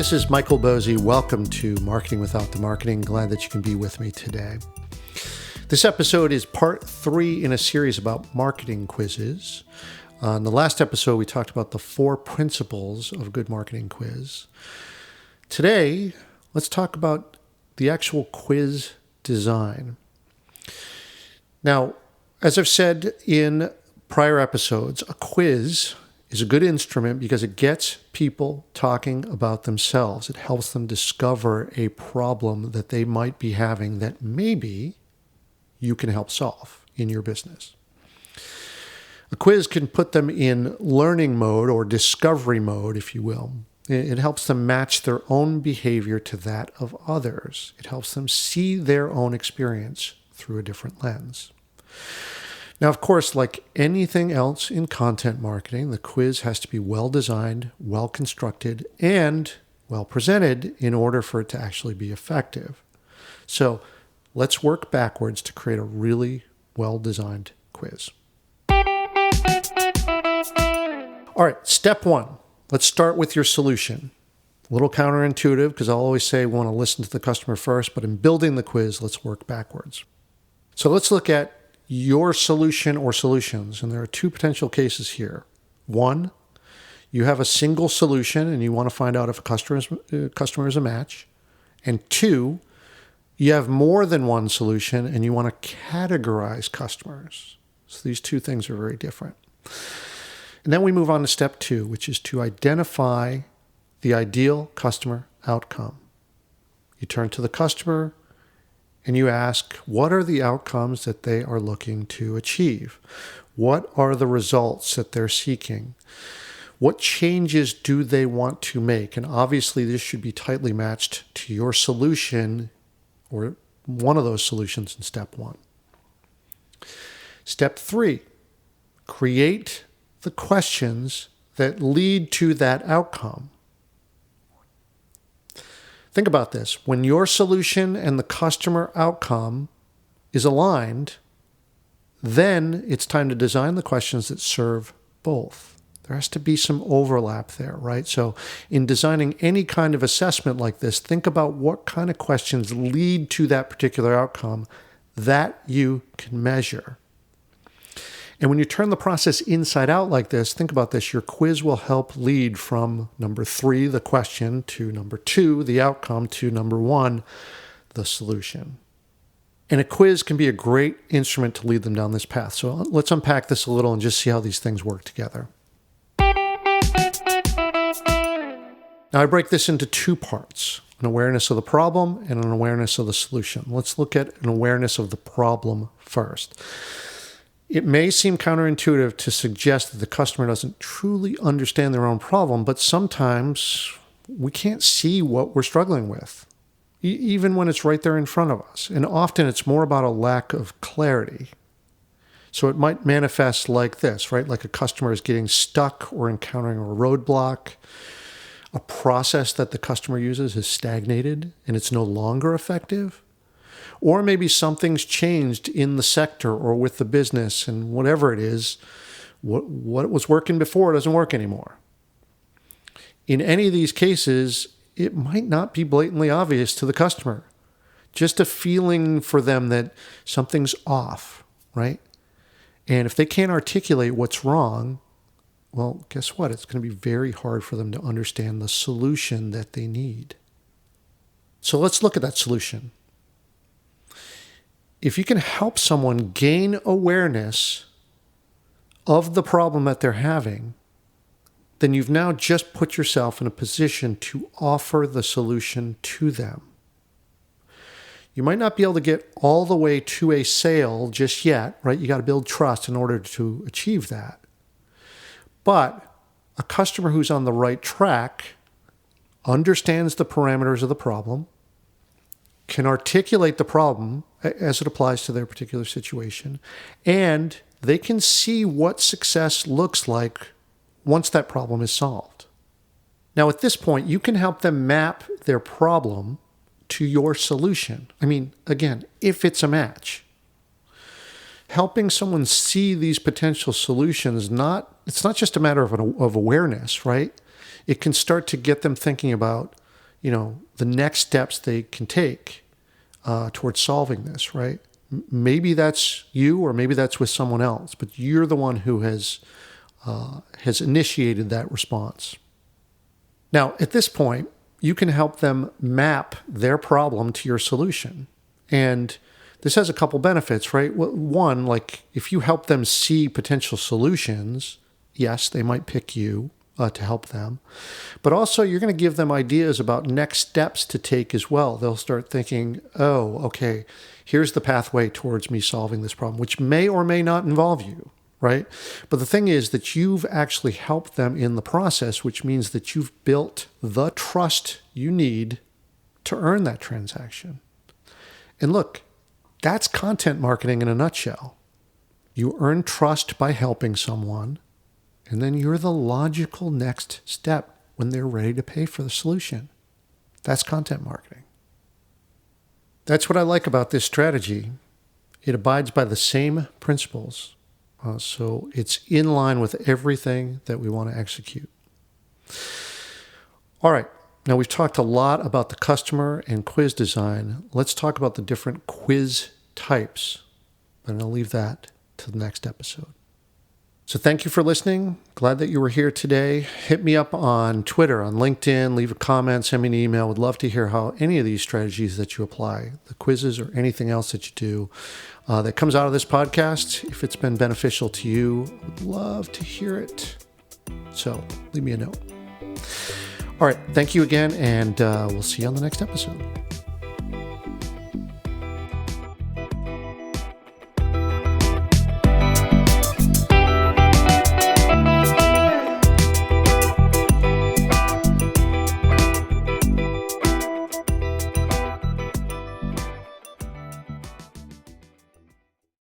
this is Michael Bosey. Welcome to Marketing Without the Marketing. Glad that you can be with me today. This episode is part 3 in a series about marketing quizzes. In the last episode, we talked about the 4 principles of a good marketing quiz. Today, let's talk about the actual quiz design. Now, as I've said in prior episodes, a quiz is a good instrument because it gets people talking about themselves. It helps them discover a problem that they might be having that maybe you can help solve in your business. A quiz can put them in learning mode or discovery mode, if you will. It helps them match their own behavior to that of others. It helps them see their own experience through a different lens. Now, of course, like anything else in content marketing, the quiz has to be well designed, well constructed, and well presented in order for it to actually be effective. So let's work backwards to create a really well designed quiz. All right, step 1. Let's start with your solution. A little counterintuitive because I'll always say we want to listen to the customer first, but in building the quiz, let's work backwards. So let's look at your solution or solutions, and there are 2 potential cases here. 1, you have a single solution and you want to find out if a customer is a match. And 2, you have more than one solution and you want to categorize customers. So these 2 things are very different. And then we move on to step 2, which is to identify the ideal customer outcome. You turn to the customer and you ask, what are the outcomes that they are looking to achieve? What are the results that they're seeking? What changes do they want to make? And obviously, this should be tightly matched to your solution or one of those solutions in step 1. Step 3, create the questions that lead to that outcome. Think about this. When your solution and the customer outcome is aligned, then it's time to design the questions that serve both. There has to be some overlap there, right? So in designing any kind of assessment like this, think about what kind of questions lead to that particular outcome that you can measure. And when you turn the process inside out like this, think about this. Your quiz will help lead from number 3, the question, to number 2, the outcome, to number 1, the solution. And a quiz can be a great instrument to lead them down this path. So let's unpack this a little and just see how these things work together. Now, I break this into 2 parts, an awareness of the problem and an awareness of the solution. Let's look at an awareness of the problem first. It may seem counterintuitive to suggest that the customer doesn't truly understand their own problem, but sometimes we can't see what we're struggling with, even when it's right there in front of us. And often it's more about a lack of clarity. So it might manifest like this, right? Like a customer is getting stuck or encountering a roadblock. A process that the customer uses is stagnated and it's no longer effective. Or maybe something's changed in the sector or with the business, and whatever it is, what was working before doesn't work anymore. In any of these cases, it might not be blatantly obvious to the customer. Just a feeling for them that something's off, right? And if they can't articulate what's wrong, well, guess what? It's going to be very hard for them to understand the solution that they need. So let's look at that solution. If you can help someone gain awareness of the problem that they're having, then you've now just put yourself in a position to offer the solution to them. You might not be able to get all the way to a sale just yet, right? You got to build trust in order to achieve that. But a customer who's on the right track understands the parameters of the problem, can articulate the problem as it applies to their particular situation, and they can see what success looks like once that problem is solved. Now, at this point, you can help them map their problem to your solution. I mean, again, if it's a match. Helping someone see these potential solutions, it's not just a matter of awareness, right? It can start to get them thinking about the next steps they can take towards solving this, right? Maybe that's you, or maybe that's with someone else, but you're the one who has initiated that response. Now, at this point, you can help them map their problem to your solution. And this has a couple benefits, right? One, like if you help them see potential solutions, yes, they might pick you to help them. But also, you're going to give them ideas about next steps to take as well. They'll start thinking, oh, okay, here's the pathway towards me solving this problem, which may or may not involve you, right? But the thing is that you've actually helped them in the process, which means that you've built the trust you need to earn that transaction. And look, that's content marketing in a nutshell. You earn trust by helping someone, and then you're the logical next step when they're ready to pay for the solution. That's content marketing. That's what I like about this strategy. It abides by the same principles. So it's in line with everything that we want to execute. All right. Now, we've talked a lot about the customer and quiz design. Let's talk about the different quiz types. But I'll leave that to the next episode. So thank you for listening. Glad that you were here today. Hit me up on Twitter, on LinkedIn, leave a comment, send me an email. Would love to hear how any of these strategies that you apply, the quizzes or anything else that you do, that comes out of this podcast, if it's been beneficial to you, would love to hear it. So leave me a note. All right. Thank you again, and we'll see you on the next episode.